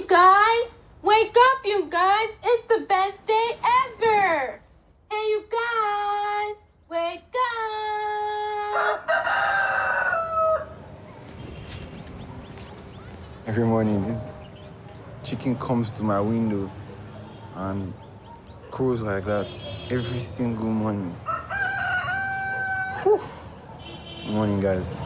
you guys! Wake up, you guys! It's the best day ever! Hey, you guys! Wake up! Every morning, this chicken comes to my window and crows like that every single morning. Whew. Morning, guys.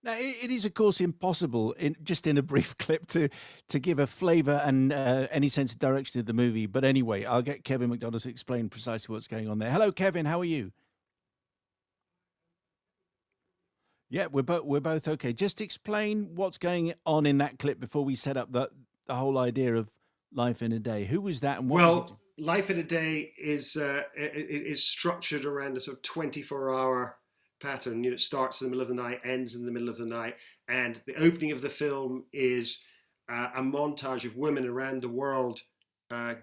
Now, it is, of course, impossible in a brief clip to give a flavour and any sense of direction of the movie. But anyway, I'll get Kevin McDonald to explain precisely what's going on there. Hello, Kevin. How are you? Yeah, we're both okay. Just explain what's going on in that clip before we set up the whole idea of Life in a Day. Who was that, and what was it? Well, Life in a Day is structured around a sort of 24-hour pattern. You know, it starts in the middle of the night, ends in the middle of the night, and the opening of the film is a montage of women around the world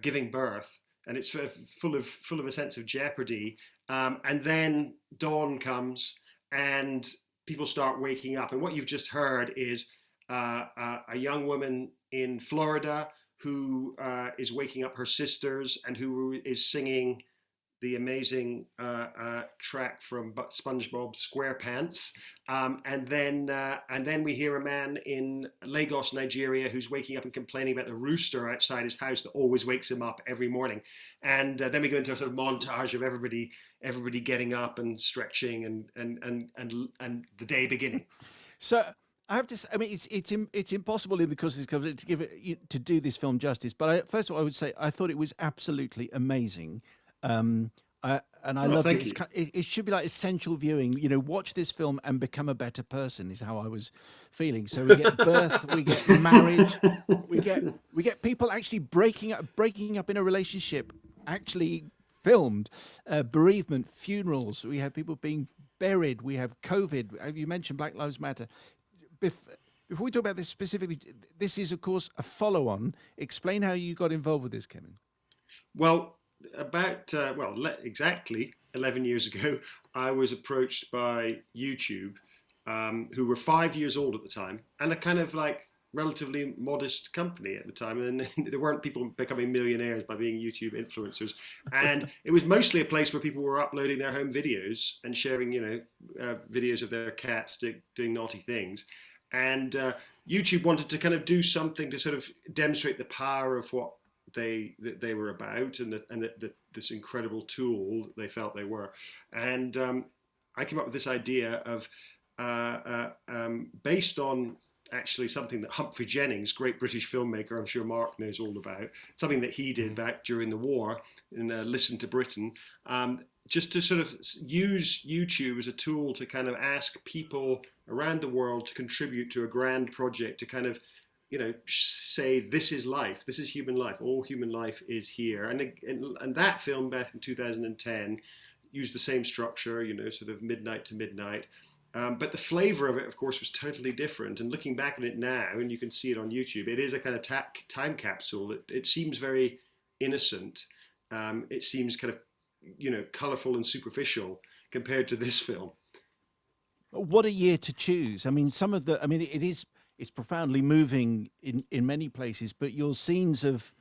giving birth, and it's full of a sense of jeopardy. And then dawn comes, and people start waking up. And what you've just heard is a young woman in Florida who is waking up her sisters and who is singing the amazing track from SpongeBob SquarePants, and then we hear a man in Lagos, Nigeria, who's waking up and complaining about the rooster outside his house that always wakes him up every morning, and then we go into a sort of montage of everybody getting up and stretching and the day beginning. So I have to say, I mean, it's impossible in the course of this coverage to give it to do this film justice. But first of all, I would say I thought it was absolutely amazing. I loved it. It should be like essential viewing. You know, watch this film and become a better person is how I was feeling. So we get birth, we get marriage, we get people actually breaking up in a relationship, actually filmed, bereavement, funerals. We have people being buried. We have COVID. You mentioned Black Lives Matter. Before we talk about this specifically, this is of course a follow-on. Explain how you got involved with this, Kevin. Well, exactly 11 years ago, I was approached by YouTube, who were 5 years old at the time, and a kind of like relatively modest company at the time, and there weren't people becoming millionaires by being YouTube influencers, and it was mostly a place where people were uploading their home videos and sharing, videos of their cats doing naughty things, and YouTube wanted to kind of do something to sort of demonstrate the power of what they were about, and this incredible tool they felt they were, and I came up with this idea of based on actually something that Humphrey Jennings, great British filmmaker, I'm sure Mark knows all about, something that he did back during the war in Listen to Britain, just to sort of use YouTube as a tool to kind of ask people around the world to contribute to a grand project to kind of, say this is life, this is human life, all human life is here. And that film back in 2010 used the same structure, sort of midnight to midnight. But the flavor of it, of course, was totally different. And looking back on it now, and you can see it on YouTube, it is a kind of time capsule. It seems very innocent. It seems kind of, colorful and superficial compared to this film. What a year to choose. I mean, it's profoundly moving in many places, but your scenes of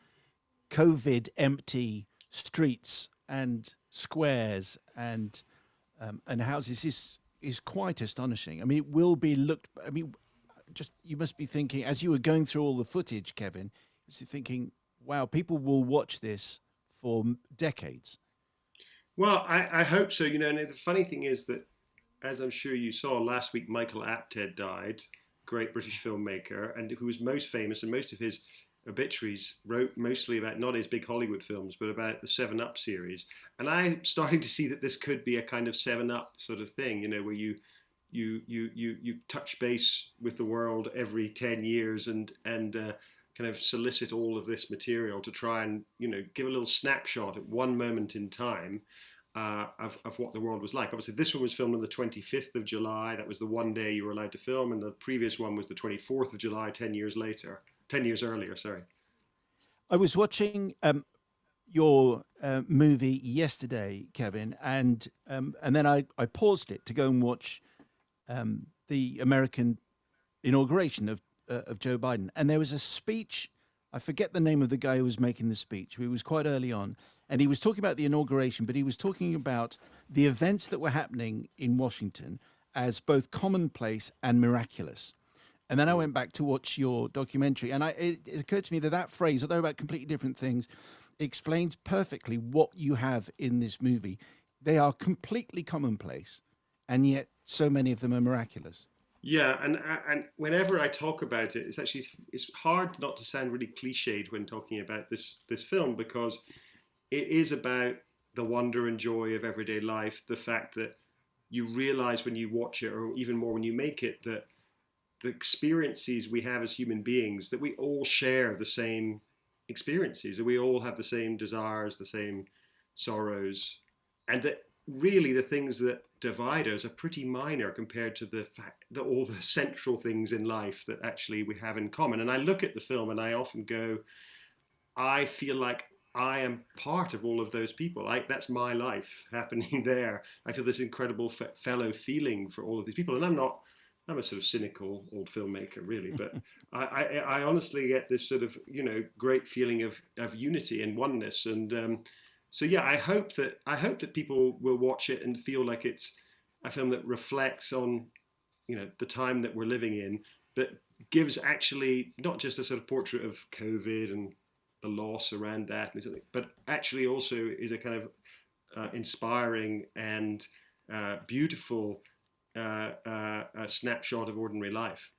COVID empty streets and squares and houses is quite astonishing. I mean, it will be looked. I mean, you must be thinking as you were going through all the footage, Kevin. You're thinking, wow, people will watch this for decades. Well, I hope so. And the funny thing is that, as I'm sure you saw last week, Michael Apted died, great British filmmaker, and who was most famous, and most of his obituaries wrote mostly about not his big Hollywood films, but about the 7 Up series. And I'm starting to see that this could be a kind of 7 Up sort of thing, where you touch base with the world every 10 years and kind of solicit all of this material to try and, give a little snapshot at one moment in time of what the world was like. Obviously, this one was filmed on the 25th of July. That was the one day you were allowed to film. And the previous one was the 24th of July, 10 years earlier, sorry. I was watching your movie yesterday, Kevin, and then I paused it to go and watch the American inauguration of Joe Biden, and there was a speech. I forget the name of the guy who was making the speech. It was quite early on, and he was talking about the inauguration, but he was talking about the events that were happening in Washington as both commonplace and miraculous. And then I went back to watch your documentary, and it occurred to me that that phrase, although about completely different things, explains perfectly what you have in this movie. They are completely commonplace, and yet so many of them are miraculous. Yeah, and whenever I talk about it, it's hard not to sound really cliched when talking about this film, because it is about the wonder and joy of everyday life, the fact that you realize when you watch it, or even more when you make it, that the experiences we have as human beings, that we all share the same experiences, that we all have the same desires, the same sorrows, and that really the things that divide us are pretty minor compared to the fact that all the central things in life that actually we have in common. And I look at the film and I often go, I feel like I am part of all of those people. That's my life happening there. I feel this incredible fellow feeling for all of these people. And I'm a sort of cynical old filmmaker, really, but I honestly get this sort of, great feeling of unity and oneness. And so, yeah, I hope that people will watch it and feel like it's a film that reflects on, the time that we're living in, but gives actually not just a sort of portrait of COVID and the loss around that, but actually also is a kind of inspiring and beautiful a snapshot of ordinary life.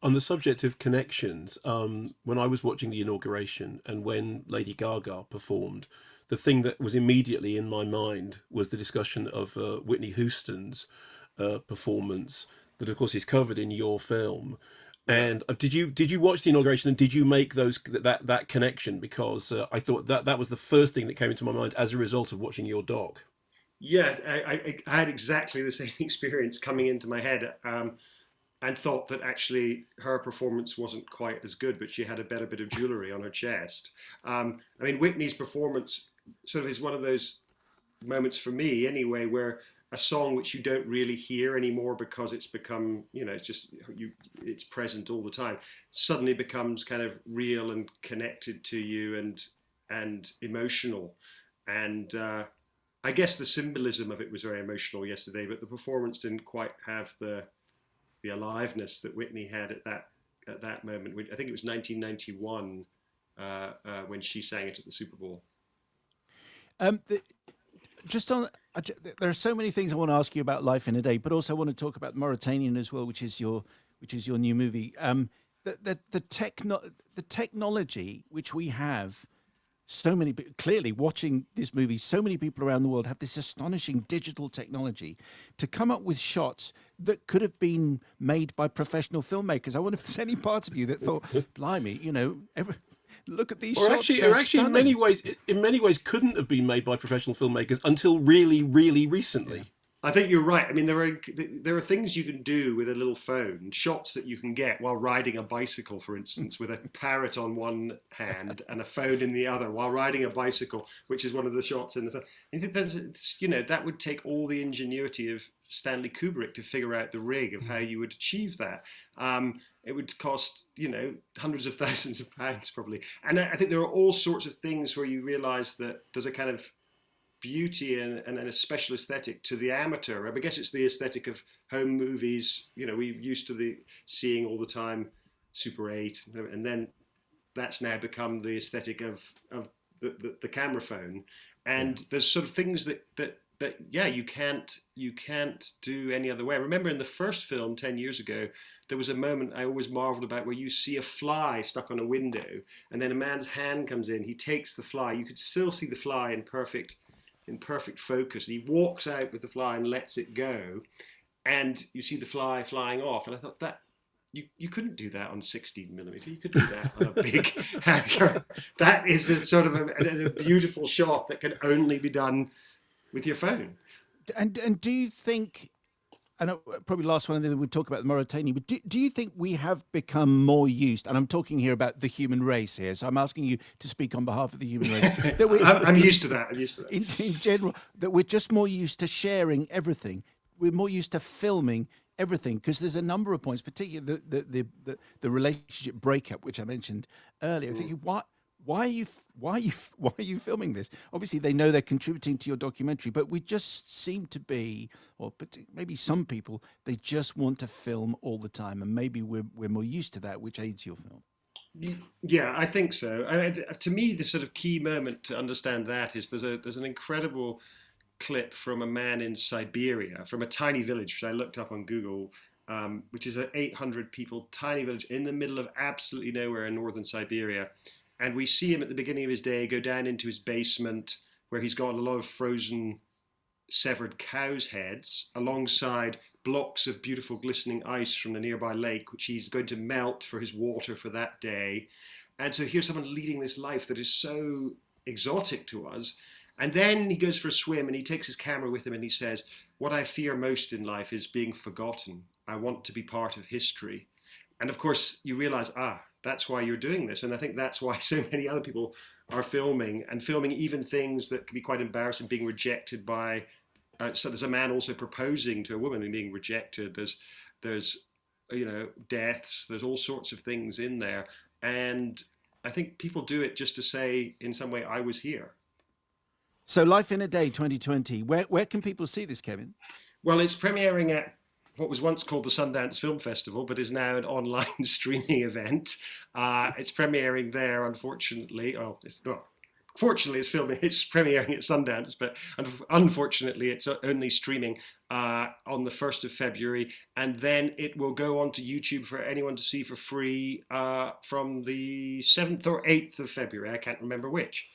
On the subject of connections, when I was watching the inauguration and when Lady Gaga performed, the thing that was immediately in my mind was the discussion of Whitney Houston's performance, that of course is covered in your film. And did you watch the inauguration, and did you make that connection? Because I thought that was the first thing that came into my mind as a result of watching your doc. Yeah, I had exactly the same experience coming into my head, and thought that actually her performance wasn't quite as good, but she had a better bit of jewelry on her chest. Whitney's performance sort of is one of those moments for me anyway, where a song which you don't really hear anymore because it's become, it's present all the time, suddenly becomes kind of real and connected to you and emotional. And I guess the symbolism of it was very emotional yesterday, but the performance didn't quite have the aliveness that Whitney had at that moment. I think it was 1991 when she sang it at the Super Bowl. There are so many things I want to ask you about Life in a Day, but also I want to talk about Mauritanian as well, which is your new movie. The technology which we have. So many, clearly watching this movie, so many people around the world have this astonishing digital technology to come up with shots that could have been made by professional filmmakers. I wonder if there's any part of you that thought, blimey, look at these shots. Or actually in many ways couldn't have been made by professional filmmakers until really, really recently. Yeah. I think you're right. I mean, there are things you can do with a little phone, shots that you can get while riding a bicycle, for instance, with a parrot on one hand and a phone in the other while riding a bicycle, which is one of the shots in the film. I think that would take all the ingenuity of Stanley Kubrick to figure out the rig of how you would achieve that. It would cost, hundreds of thousands of pounds probably. And I think there are all sorts of things where you realize that there's a kind of beauty and a special aesthetic to the amateur. I guess it's the aesthetic of home movies. We're used to seeing all the time Super 8, and then that's now become the aesthetic of the camera phone. And there's sort of things that you can't do any other way. I remember in the first film 10 years ago, there was a moment I always marveled about where you see a fly stuck on a window, and then a man's hand comes in, he takes the fly, you could still see the fly in perfect focus, and he walks out with the fly and lets it go, and you see the fly flying off. And I thought that you couldn't do that on 16mm. You could do that on a big camera. That is a sort of a beautiful shot that can only be done with your phone. And do you think, I know probably last one, and then we'll talk about the Mauritania, but do you think we have become more used, and I'm talking here about the human race here, so I'm asking you to speak on behalf of the human race. I'm used to that. In general, that we're just more used to sharing everything. We're more used to filming everything, because there's a number of points, particularly the relationship breakup, which I mentioned earlier. Thinking, why are you filming this? Obviously, they know they're contributing to your documentary, but we just seem to be, or maybe some people, they just want to film all the time, and maybe we're more used to that, which aids your film. Yeah, I think so. To me, the sort of key moment to understand that is there's an incredible clip from a man in Siberia, from a tiny village, which I looked up on Google, which is an 800 people tiny village in the middle of absolutely nowhere in northern Siberia. And we see him at the beginning of his day go down into his basement where he's got a lot of frozen, severed cows' heads alongside blocks of beautiful glistening ice from the nearby lake, which he's going to melt for his water for that day. And so here's someone leading this life that is so exotic to us. And then he goes for a swim and he takes his camera with him and he says, "What I fear most in life is being forgotten. I want to be part of history." And of course, you realize, that's why you're doing this. And I think that's why so many other people are filming even things that can be quite embarrassing, being rejected by, so there's a man also proposing to a woman and being rejected. There's deaths, there's all sorts of things in there. And I think people do it just to say, in some way, I was here. So Life in a Day 2020, where can people see this, Kevin? Well, it's premiering at what was once called the Sundance Film Festival, but is now an online streaming event. It's premiering there, unfortunately. Well, fortunately, it's premiering at Sundance, but unfortunately, it's only streaming on the 1st of February. And then it will go onto YouTube for anyone to see for free from the 7th or 8th of February. I can't remember which.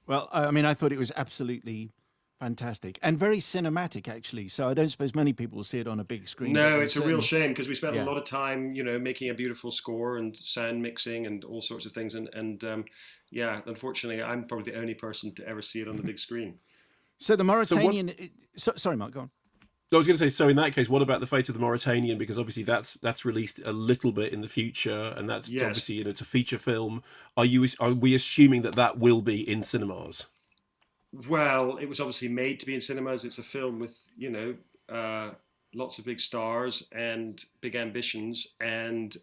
Well, I mean, I thought it was absolutely fantastic and very cinematic, actually. So I don't suppose many people will see it on a big screen. No, it's a real shame because we spent a lot of time, making a beautiful score and sound mixing and all sorts of things. And unfortunately, I'm probably the only person to ever see it on the big screen. So the Mauritanian... sorry, Mark, go on. I was going to say, so in that case, what about the fate of the Mauritanian? Because obviously that's released a little bit in the future, and that's obviously it's a feature film. Are we assuming that will be in cinemas? Well, it was obviously made to be in cinemas. It's a film with lots of big stars and big ambitions, and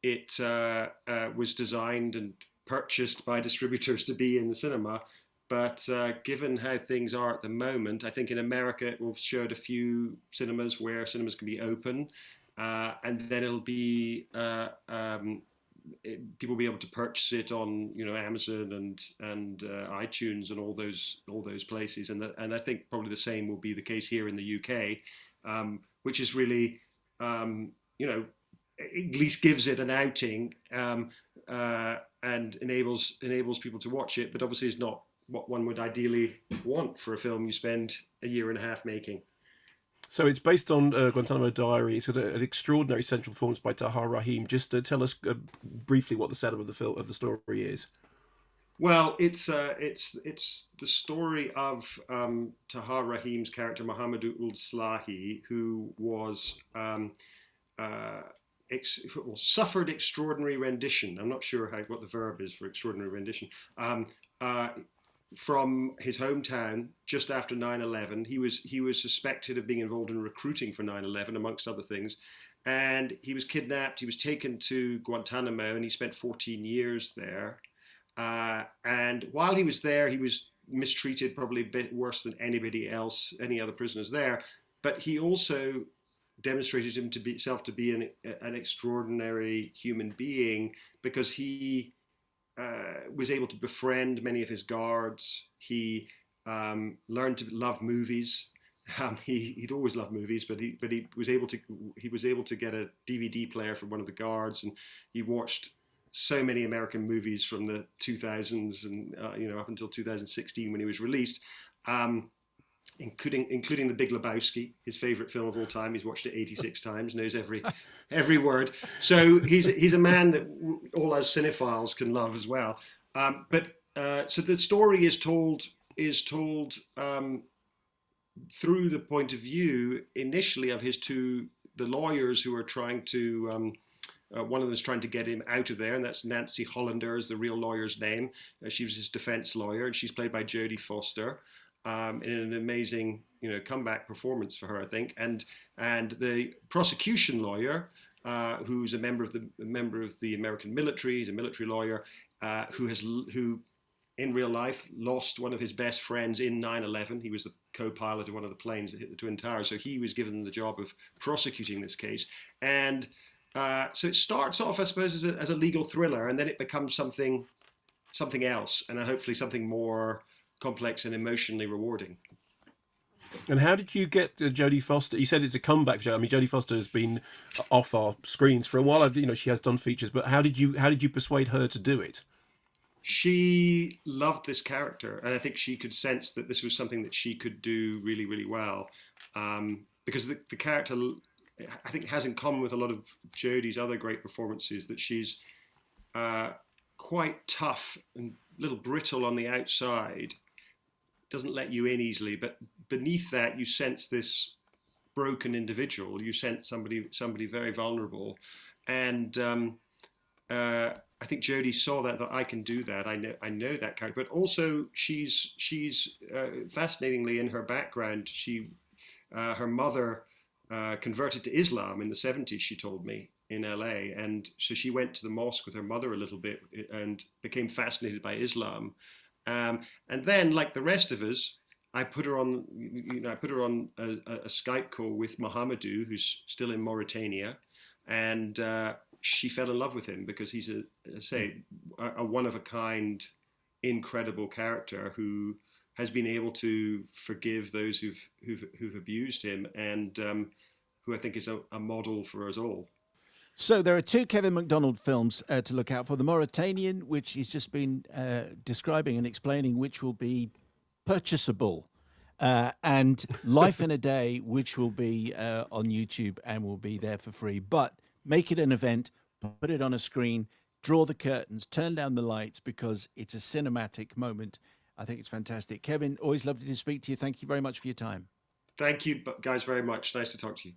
it was designed and purchased by distributors to be in the cinema. But given how things are at the moment, I think in America it will show at a few cinemas where cinemas can be open, and then it'll be people will be able to purchase it on Amazon and iTunes and all those places, and I think probably the same will be the case here in the UK, which is really at least gives it an outing and enables people to watch it, but obviously it's not what one would ideally want for a film you spend a year and a half making. So it's based on Guantanamo Diary. It's an extraordinary central performance by Tahar Rahim. Just tell us briefly what the setup of the story is. Well, it's the story of Tahar Rahim's character Mohamedou Ould Slahi, who was suffered extraordinary rendition. I'm not sure what the verb is for extraordinary rendition. From his hometown just after 9/11. He was suspected of being involved in recruiting for 9/11, amongst other things. And he was kidnapped. He was taken to Guantanamo, and he spent 14 years there. And while he was there, he was mistreated, probably a bit worse than any other prisoners there. But he also demonstrated himself to be an extraordinary human being, because he was able to befriend many of his guards. He learned to love movies. He'd always loved movies, but he was able to get a DVD player from one of the guards, and he watched so many American movies from the 2000s and up until 2016 when he was released, including The Big Lebowski, his favorite film of all time. He's watched it 86 times, knows every word. So he's a man that all us cinephiles can love as well. So the story is told through the point of view initially of the lawyers who are trying to. One of them is trying to get him out of there, and that's Nancy Hollander is the real lawyer's name. She was his defense lawyer, and she's played by Jodie Foster. in an amazing, comeback performance for her, I think. And the prosecution lawyer, who's a member of the American military, he's a military lawyer, who in real life lost one of his best friends in 9/11. He was the co-pilot of one of the planes that hit the Twin Towers, so he was given the job of prosecuting this case. And so it starts off, I suppose, as a legal thriller, and then it becomes something else, and hopefully something more complex and emotionally rewarding. And how did you get Jodie Foster? You said it's a comeback for Jodie. I mean, Jodie Foster has been off our screens for a while. She has done features, but how did you persuade her to do it? She loved this character, and I think she could sense that this was something that she could do really, really well, because the character, I think, has in common with a lot of Jodie's other great performances that she's quite tough and a little brittle on the outside, doesn't let you in easily, but beneath that you sense this broken individual. You sense somebody very vulnerable, and I think Jodie saw that I can do that. I know that character, but also she's fascinatingly, in her background, her mother converted to Islam in the 70s. She told me, in LA, and so she went to the mosque with her mother a little bit and became fascinated by Islam. And then, like the rest of us, I put her on a Skype call with Mohamedou, who's still in Mauritania, and she fell in love with him because he's a one-of-a-kind, incredible character who has been able to forgive those who've abused him, and who I think is a model for us all. So there are two Kevin MacDonald films to look out for. The Mauritanian, which he's just been describing and explaining, which will be purchasable, and Life in a Day, which will be on YouTube and will be there for free. But make it an event, put it on a screen, draw the curtains, turn down the lights, because it's a cinematic moment. I think it's fantastic. Kevin, always lovely to speak to you. Thank you very much for your time. Thank you guys very much. Nice to talk to you.